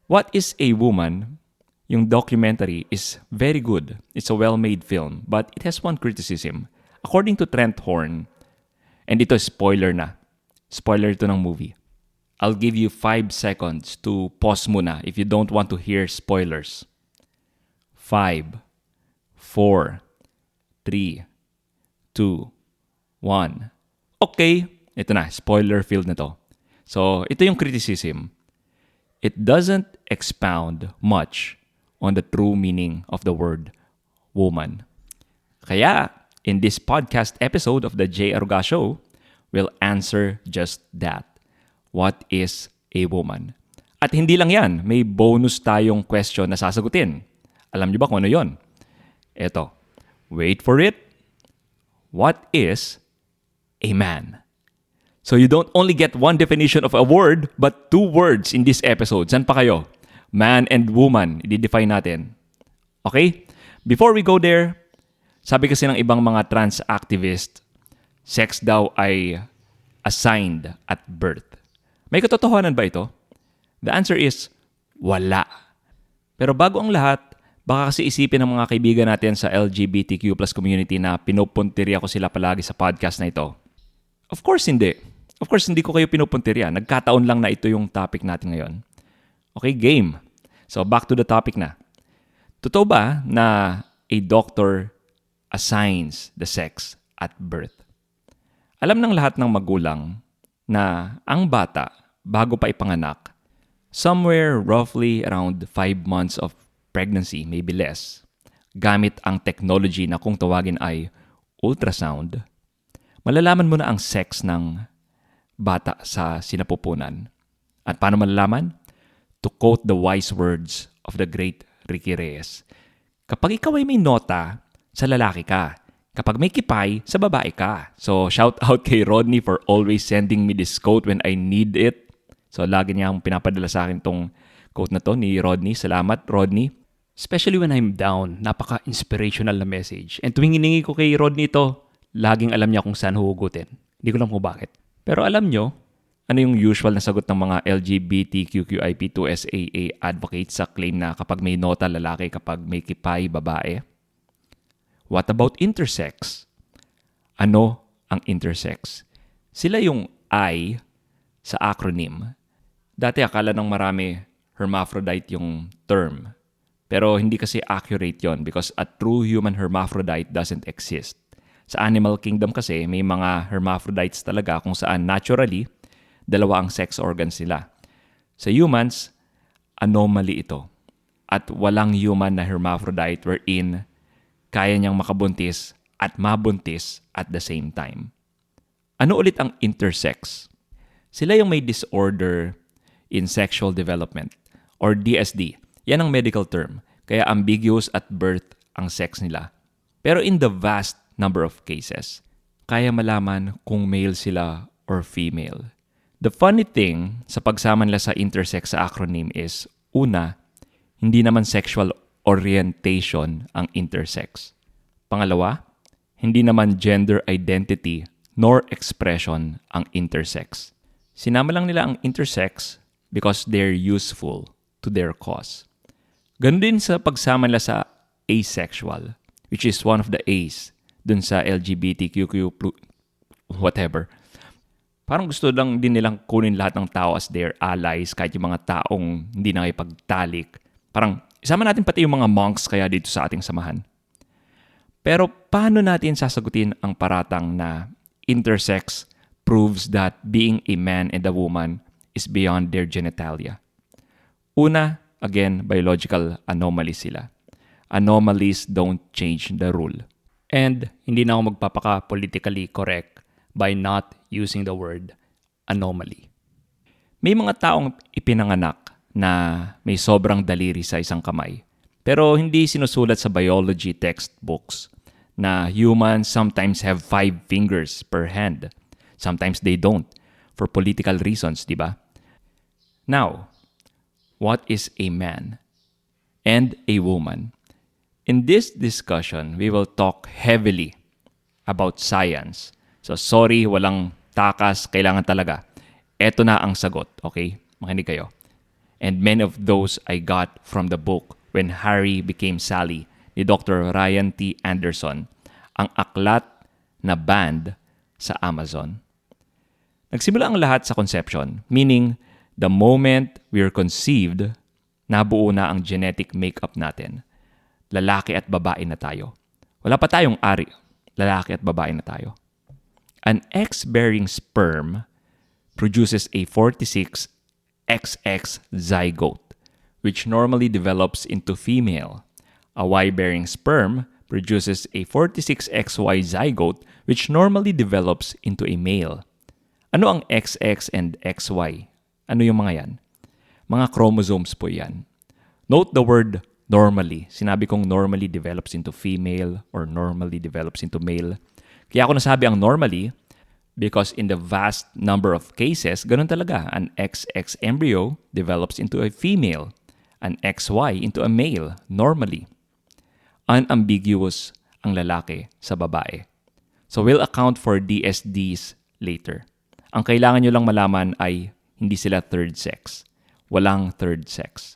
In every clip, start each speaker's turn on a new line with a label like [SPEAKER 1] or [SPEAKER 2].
[SPEAKER 1] What is a Woman? Yung documentary is very good. It's a well-made film, but it has one criticism. According to Trent Horn, and ito spoiler na. Spoiler ito ng movie. I'll give you 5 seconds to pause muna if you don't want to hear spoilers. 5, 4, 3, 2, 1. Okay, ito na, spoiler filled na to. So, ito yung criticism. It doesn't expound much on the true meaning of the word woman. Kaya, in this podcast episode of the J. Aruga Show, we'll answer just that. What is a woman? At hindi lang yan, may bonus tayong question na sasagutin. Alam niyo ba kung ano yon? Eto, wait for it. What is a man? So you don't only get one definition of a word, but 2 words in this episode. San pa kayo? Man and woman, i-define natin. Okay? Before we go there, sabi kasi ng ibang mga trans activist, sex daw ay assigned at birth. May katotohanan ba ito? The answer is, wala. Pero bago ang lahat, baka kasi isipin ng mga kaibigan natin sa LGBTQ plus community na pinupuntirya ko sila palagi sa podcast na ito. Of course, hindi. Of course, hindi ko kayo pinupuntirya. Nagkataon lang na ito yung topic natin ngayon. Okay, game. So, back to the topic na. Totoo ba na a doctor assigns the sex at birth? Alam ng lahat ng magulang na ang bata, bago pa ipanganak, somewhere roughly around 5 months of pregnancy, maybe less, gamit ang technology na kung tawagin ay ultrasound, malalaman mo na ang sex ng bata sa sinapupunan. At paano malalaman? To quote the wise words of the great Ricky Reyes, kapag ikaw ay may nota, sa lalaki ka. Kapag may kipay, sa babae ka. So, shout out kay Rodney for always sending me this quote when I need it. So, lagi niya pinapadala sa akin tong quote na to ni Rodney. Salamat, Rodney.
[SPEAKER 2] Especially when I'm down, napaka-inspirational na message. And tuwing hiningi ko kay Rodney ito, laging alam niya kung saan huhugutin. Hindi ko lang kung bakit.
[SPEAKER 1] Pero alam nyo, ano yung usual na sagot ng mga LGBTQIP2SAA advocates sa claim na kapag may nota lalaki, kapag may kipay babae? What about intersex? Ano ang intersex? Sila yung I sa acronym. Dati akala ng marami hermaphrodite yung term. Pero hindi kasi accurate yon because a true human hermaphrodite doesn't exist. Sa animal kingdom kasi may mga hermaphrodites talaga kung saan naturally, 2 ang sex organs nila. Sa humans, anomaly ito. At walang human na hermaphrodite wherein kaya niyang makabuntis at mabuntis at the same time. Ano ulit ang intersex? Sila yung may disorder in sexual development or DSD. Yan ang medical term. Kaya ambiguous at birth ang sex nila. Pero in the vast number of cases, kaya malaman kung male sila or female. The funny thing sa pagsama nila sa intersex sa acronym is, una, hindi naman sexual orientation ang intersex. Pangalawa, hindi naman gender identity nor expression ang intersex. Sinama lang nila ang intersex because they're useful to their cause. Ganun din sa pagsama nila sa asexual, which is one of the A's dun sa LGBTQ whatever. Parang gusto lang din nilang kunin lahat ng tao as their allies, kahit yung mga taong hindi nakipagtalik. Parang isama natin pati yung mga monks kaya dito sa ating samahan. Pero paano natin sasagutin ang paratang na intersex proves that being a man and a woman is beyond their genitalia? Una, again, biological anomalies sila. Anomalies don't change the rule.
[SPEAKER 2] And hindi na ako magpapaka-politically correct by not using the word anomaly.
[SPEAKER 1] May mga taong ipinanganak na may sobrang daliri sa isang kamay. Pero hindi sinusulat sa biology textbooks na humans sometimes have 5 fingers per hand. Sometimes they don't for political reasons, di ba? Now, what is a man and a woman? In this discussion, we will talk heavily about science. So sorry, walang takas, kailangan talaga. Eto na ang sagot, okay? Makinig kayo. And many of those I got from the book When Harry Became Sally ni Dr. Ryan T. Anderson, ang aklat na banned sa Amazon. Nagsimula ang lahat sa conception, meaning the moment we are conceived, nabuo na ang genetic makeup natin. Lalaki at babae na tayo. Wala pa tayong ari. Lalaki at babae na tayo. An X-bearing sperm produces a 46XX zygote, which normally develops into female. A Y-bearing sperm produces a 46XY zygote, which normally develops into a male. Ano ang XX and XY? Ano yung mga yan? Mga chromosomes po yan. Note the word normally. Sinabi kong normally develops into female or normally develops into male. Kaya ako nasabi ang normally because in the vast number of cases, ganun talaga. An XX embryo develops into a female. An XY into a male, normally. Unambiguous ang lalaki sa babae. So we'll account for DSDs later. Ang kailangan nyo lang malaman ay hindi sila third sex. Walang third sex.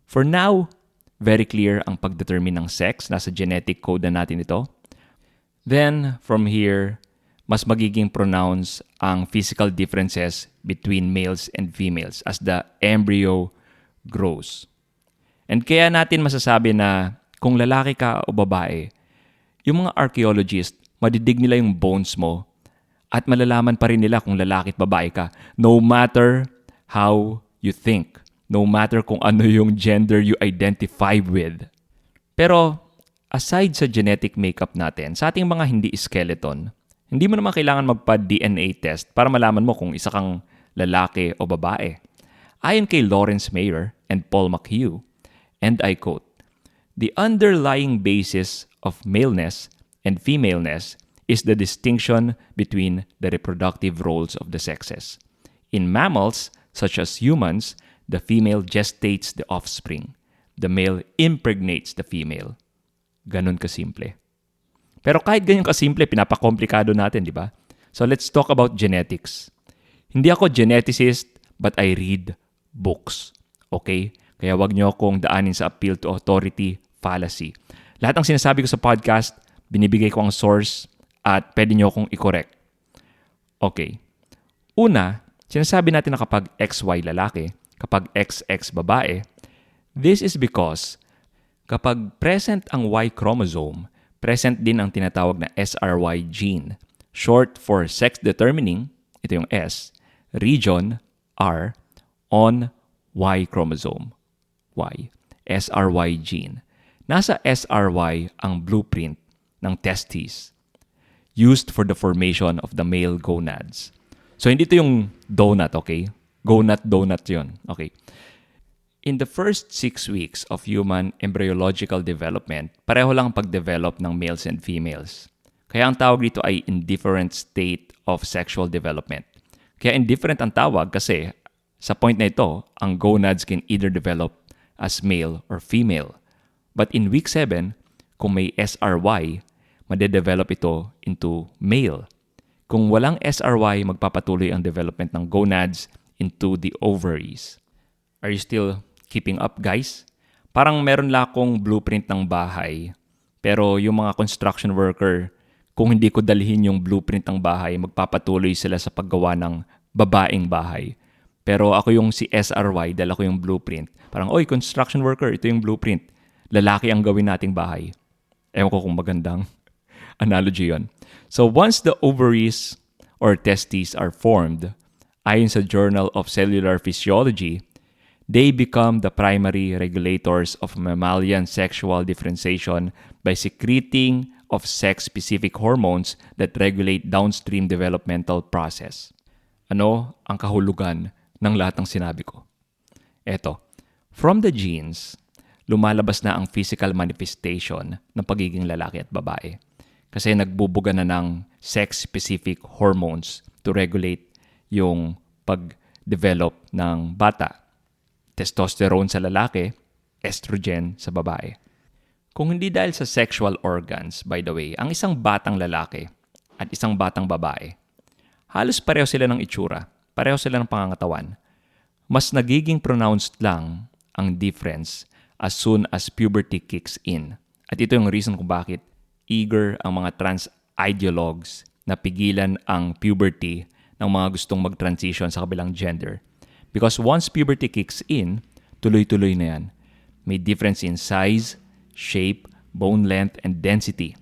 [SPEAKER 1] For now, very clear ang pagdetermine ng sex. Nasa genetic code na natin ito. Then, from here, mas magiging pronounced ang physical differences between males and females as the embryo grows. And kaya natin masasabi na kung lalaki ka o babae, yung mga archaeologist, madidig nila yung bones mo at malalaman pa rin nila kung lalaki at babae ka no matter how you think, no matter kung ano yung gender you identify with. Pero aside sa genetic makeup natin, sa ating mga hindi skeleton, hindi mo naman kailangan magpa-DNA test para malaman mo kung isa kang lalaki o babae. Ayon kay Lawrence Mayer and Paul McHugh, and I quote, "The underlying basis of maleness and femaleness is the distinction between the reproductive roles of the sexes. In mammals, such as humans, the female gestates the offspring. The male impregnates the female." Ganun kasimple. Pero kahit ganyan kasimple, pinapakomplikado natin, di ba? So let's talk about genetics. Hindi ako geneticist, but I read books. Okay? Kaya wag niyo akong daanin sa appeal to authority fallacy. Lahat ng sinasabi ko sa podcast, binibigay ko ang source at pwede niyo akong i-correct. Okay. Una, sinasabi natin na kapag XY lalaki, kapag XX babae, this is because kapag present ang Y chromosome, present din ang tinatawag na SRY gene, short for sex-determining, ito yung S, region, R, on Y chromosome. Y, SRY gene. Nasa SRY ang blueprint ng testes used for the formation of the male gonads. So, hindi ito yung donut, okay? Donut yun. Okay. In the first 6 weeks of human embryological development, pareho lang ang pag-develop ng males and females. Kaya ang tawag dito ay indifferent state of sexual development. Kaya indifferent ang tawag kasi sa point na ito, ang gonads can either develop as male or female. But in week 7, kung may SRY, madedevelop ito into male. Kung walang SRY, magpapatuloy ang development ng gonads into the ovaries. Are you still keeping up, guys? Parang meron lang akong blueprint ng bahay, pero yung mga construction worker, kung hindi ko dalhin yung blueprint ng bahay, magpapatuloy sila sa paggawa ng babaeng bahay. Pero ako yung si SRY, dala ko yung blueprint. Parang, oy, construction worker, ito yung blueprint. Lalaki ang gawin nating bahay. Ewan ko kung magandang analogy yon. So once the ovaries or testes are formed, ayon sa Journal of Cellular Physiology, they become the primary regulators of mammalian sexual differentiation by secreting of sex-specific hormones that regulate downstream developmental process. Ano ang kahulugan ng lahat ng sinabi ko? Eto, from the genes, lumalabas na ang physical manifestation ng pagiging lalaki at babae. Kasi nagbubuga na ng sex-specific hormones to regulate yung pag-develop ng bata. Testosterone sa lalaki, estrogen sa babae. Kung hindi dahil sa sexual organs, by the way, ang isang batang lalaki at isang batang babae, halos pareho sila ng itsura, pareho sila ng pangangatawan. mas nagiging pronounced lang ang difference as soon as puberty kicks in. At ito yung reason kung bakit eager ang mga trans ideologues na pigilan ang puberty ng mga gustong mag-transition sa kabilang gender. Because once puberty kicks in, tuloy-tuloy na yan. May difference in size, shape, bone length, and density.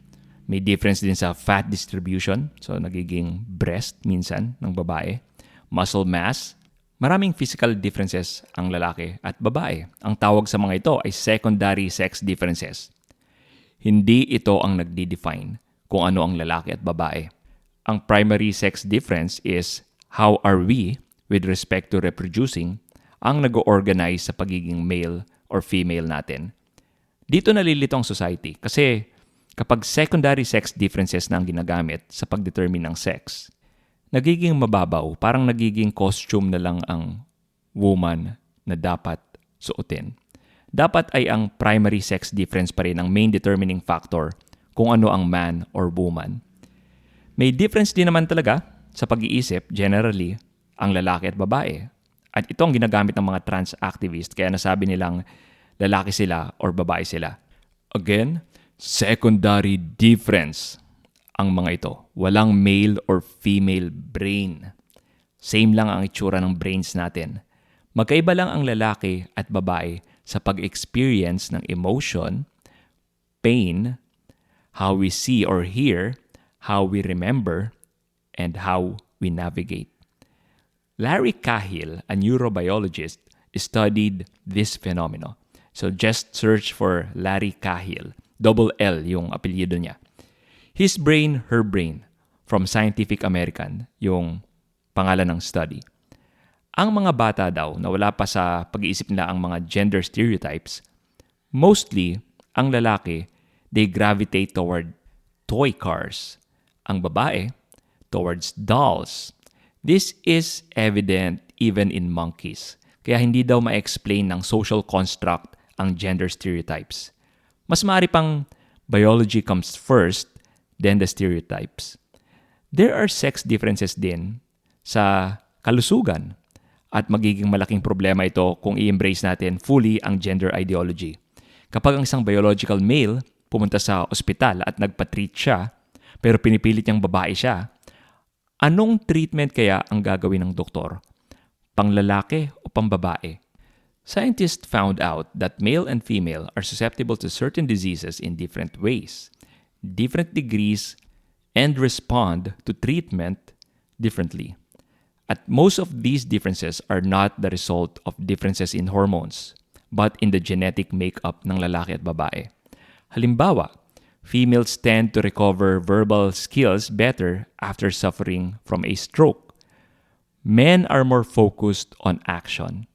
[SPEAKER 1] May difference din sa fat distribution, so nagiging breast minsan ng babae. Muscle mass. Maraming physical differences ang lalaki at babae. Ang tawag sa mga ito ay secondary sex differences. Hindi ito ang nagdi-define kung ano ang lalaki at babae. Ang primary sex difference is how are we, with respect to reproducing, ang nag-organize sa pagiging male or female natin. Dito nalilito ang society kasi kapag secondary sex differences na ang ginagamit sa pagdetermine ng sex, nagiging mababaw, parang nagiging costume na lang ang woman na dapat suotin. Dapat ay ang primary sex difference pa rin ang main determining factor kung ano ang man or woman. May difference din naman talaga sa pag-iisip, generally, ang lalaki at babae. At ito ang ginagamit ng mga trans activists kaya nasabi nilang lalaki sila or babae sila. Again, secondary difference ang mga ito. Walang male or female brain. Same lang ang itsura ng brains natin. Magkaiba lang ang lalaki at babae sa pag-experience ng emotion, pain, how we see or hear, how we remember, and how we navigate. Larry Cahill, a neurobiologist, studied this phenomenon. So just search for Larry Cahill. Double L yung apelyido niya. His Brain, Her Brain from Scientific American, yung pangalan ng study. Ang mga bata daw na wala pa sa pag-iisip nila ang mga gender stereotypes, mostly, ang lalaki, they gravitate toward toy cars. Ang babae, towards dolls. This is evident even in monkeys. Kaya hindi daw ma-explain ng social construct ang gender stereotypes. Mas maaari pang biology comes first, then the stereotypes. There are sex differences din sa kalusugan at magiging malaking problema ito kung i-embrace natin fully ang gender ideology. Kapag ang isang biological male pumunta sa ospital at nagpa-treat siya, pero pinipilit niyang babae siya, anong treatment kaya ang gagawin ng doktor? Panglalaki o pambabae? Scientists found out that male and female are susceptible to certain diseases in different ways, different degrees, and respond to treatment differently. At most of these differences are not the result of differences in hormones, but in the genetic makeup ng lalaki at babae. Halimbawa, females tend to recover verbal skills better after suffering from a stroke. Men are more focused on action.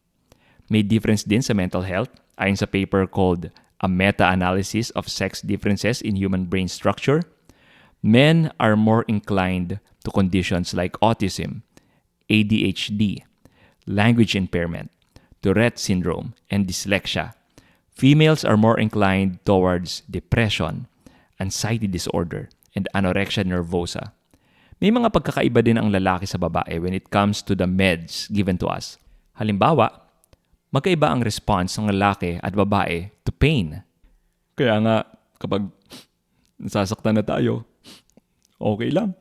[SPEAKER 1] May difference din sa mental health ayon sa paper called A Meta-Analysis of Sex Differences in Human Brain Structure. Men are more inclined to conditions like autism, ADHD, language impairment, Tourette syndrome, and dyslexia. Females are more inclined towards depression, anxiety disorder, and anorexia nervosa. May mga pagkakaiba din ang lalaki sa babae when it comes to the meds given to us. Halimbawa, magkaiba ang response ng lalaki at babae to pain. Kaya nga, kapag nasasaktan na tayo, okay lang.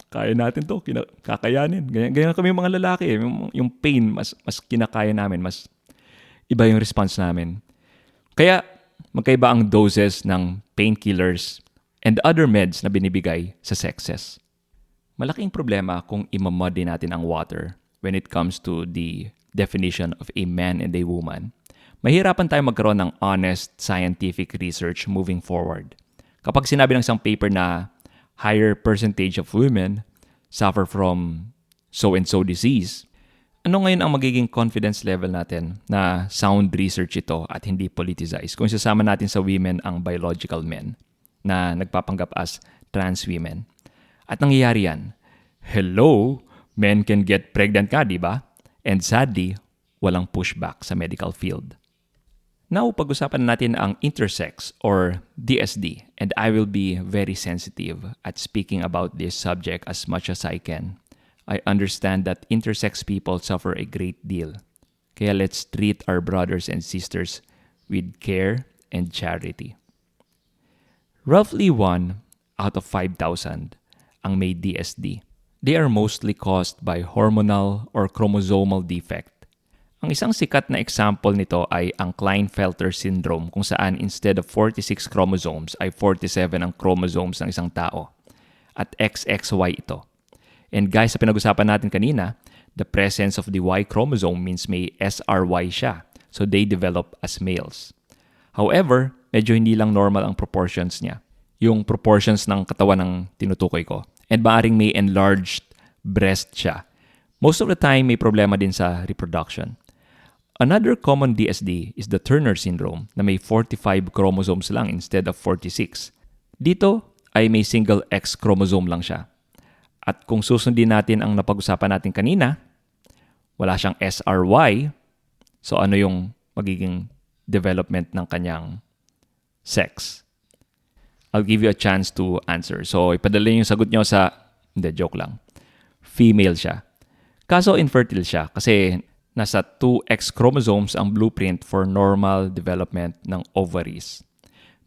[SPEAKER 1] Kaya natin to, kakayanin. Ganyan kami mga lalaki. Yung pain, mas kinakaya namin, mas iba yung response namin. Kaya, magkaiba ang doses ng painkillers and other meds na binibigay sa sexes. Malaking problema kung imamuddy natin ang water when it comes to the definition of a man and a woman. Mahirapan tayo magkaroon ng honest scientific research moving forward. Kapag sinabi ng isang paper na higher percentage of women suffer from so-and-so disease, ano ngayon ang magiging confidence level natin na sound research ito at hindi politicized kung sasama natin sa women ang biological men na nagpapanggap as trans women? At nangyayari yan, hello, men can get pregnant ka, di ba? And sadly, walang pushback sa medical field. Now, pag-usapan natin ang intersex or DSD, and I will be very sensitive at speaking about this subject as much as I can. I understand that intersex people suffer a great deal. Kaya let's treat our brothers and sisters with care and charity. Roughly 1 out of 5,000 ang may DSD. They are mostly caused by hormonal or chromosomal defect. Ang isang sikat na example nito ay ang Klinefelter syndrome kung saan instead of 46 chromosomes ay 47 ang chromosomes ng isang tao. At XXY ito. And guys, sa pinag-usapan natin kanina, the presence of the Y chromosome means may SRY siya. So they develop as males. However, medyo hindi lang normal ang proportions niya. Yung proportions ng katawan ng tinutukoy ko. And maaring may enlarged breast siya. Most of the time, may problema din sa reproduction. Another common DSD is the Turner syndrome na may 45 chromosomes lang instead of 46. Dito ay may single X chromosome lang siya. At kung susundin natin ang napag-usapan natin kanina, wala siyang SRY. So ano yung magiging development ng kanyang sex? I'll give you a chance to answer. So ipadala yung sagot nyo sa, hindi, joke lang. Female siya. Kaso infertile siya kasi nasa 2X chromosomes ang blueprint for normal development ng ovaries.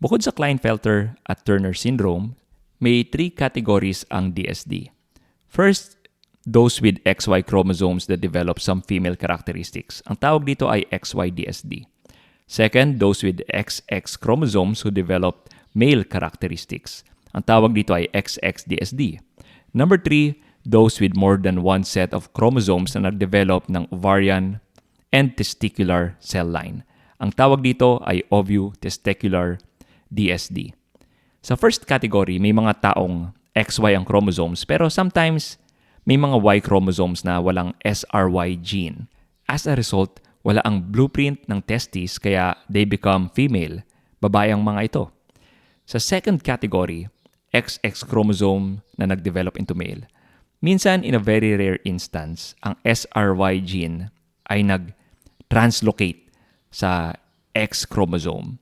[SPEAKER 1] Bukod sa Klinefelter at Turner syndrome, may 3 categories ang DSD. First, those with XY chromosomes that develop some female characteristics. Ang tawag dito ay XY-DSD. Second, those with XX chromosomes who develop male characteristics. Ang tawag dito ay XX-DSD. Number 3, those with more than one set of chromosomes na nag-develop ng ovarian and testicular cell line. Ang tawag dito ay ovutesticular DSD. Sa first category, may mga taong XY ang chromosomes pero sometimes may mga Y chromosomes na walang SRY gene. As a result, wala ang blueprint ng testes kaya they become female. Babae ang mga ito. Sa second category, XX chromosome na nag-develop into male. Minsan, in a very rare instance, ang SRY gene ay nag-translocate sa X chromosome.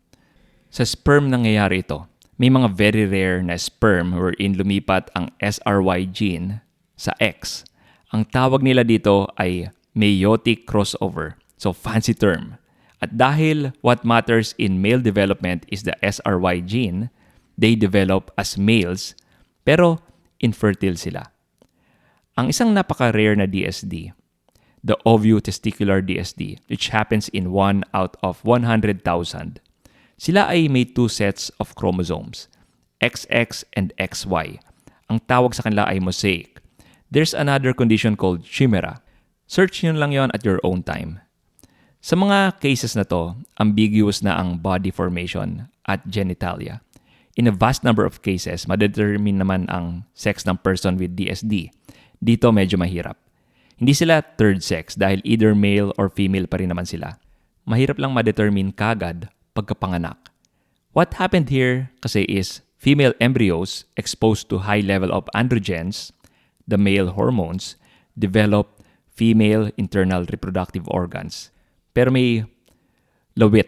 [SPEAKER 1] Sa sperm nangyayari ito. May mga very rare na sperm wherein lumipat ang SRY gene sa X. Ang tawag nila dito ay meiotic crossover. So, fancy term. At dahil what matters in male development is the SRY gene, they develop as males, pero infertile sila. Ang isang napaka-rare na DSD, the ovutesticular DSD, which happens in 1 out of 100,000, sila ay may 2 sets of chromosomes, XX and XY. Ang tawag sa kanila ay mosaic. There's another condition called chimera. Search nyo lang yon at your own time. Sa mga cases na to, ambiguous na ang body formation at genitalia. In a vast number of cases, madetermine naman ang sex ng person with DSD. Dito medyo mahirap. Hindi sila third sex dahil either male or female pa rin naman sila. Mahirap lang madetermine kagad pagkapanganak. What happened here kasi is female embryos exposed to high level of androgens, the male hormones, develop female internal reproductive organs. Pero may lawit,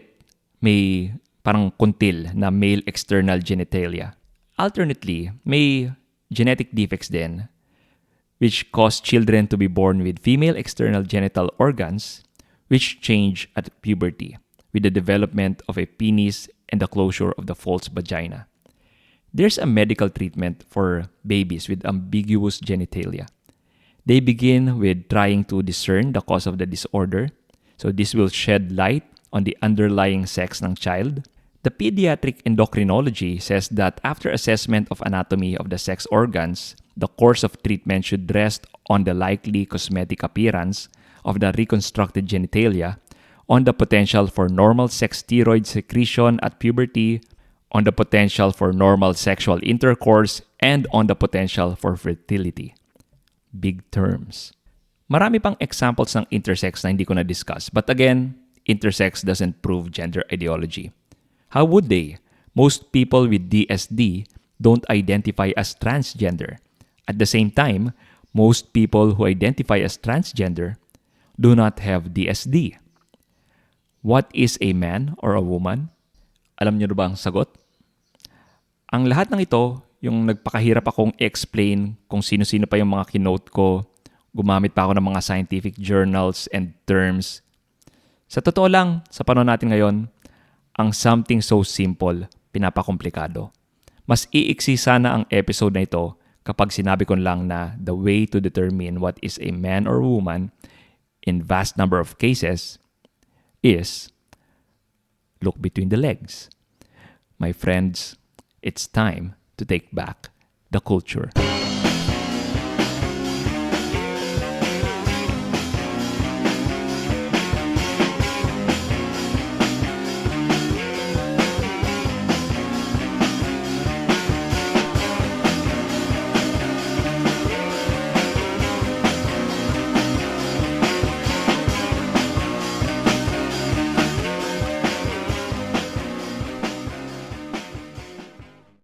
[SPEAKER 1] may parang kuntil na male external genitalia. Alternately, may genetic defects din which cause children to be born with female external genital organs which change at puberty with the development of a penis and the closure of the false vagina. There's a medical treatment for babies with ambiguous genitalia. They begin with trying to discern the cause of the disorder. So this will shed light on the underlying sex ng child. The pediatric endocrinology says that after assessment of anatomy of the sex organs, the course of treatment should rest on the likely cosmetic appearance of the reconstructed genitalia, on the potential for normal sex steroid secretion at puberty, on the potential for normal sexual intercourse, and on the potential for fertility. Big terms. Marami pang examples ng intersex na hindi ko na-discuss. But again, intersex doesn't prove gender ideology. How would they? Most people with DSD don't identify as transgender. At the same time, most people who identify as transgender do not have DSD. What is a man or a woman? Alam niyo ba ang sagot? Ang lahat ng ito, yung nagpakahirap akong i-explain kung sino-sino pa yung mga kinote ko, Gumamit pa ako ng mga scientific journals and terms. Sa totoo lang, sa panahon natin ngayon, ang something so simple, pinapakomplikado. Mas iiksi sana ang episode na ito kapag sinabi ko lang na the way to determine what is a man or woman in vast number of cases is look between the legs. My friends, it's time to take back the culture.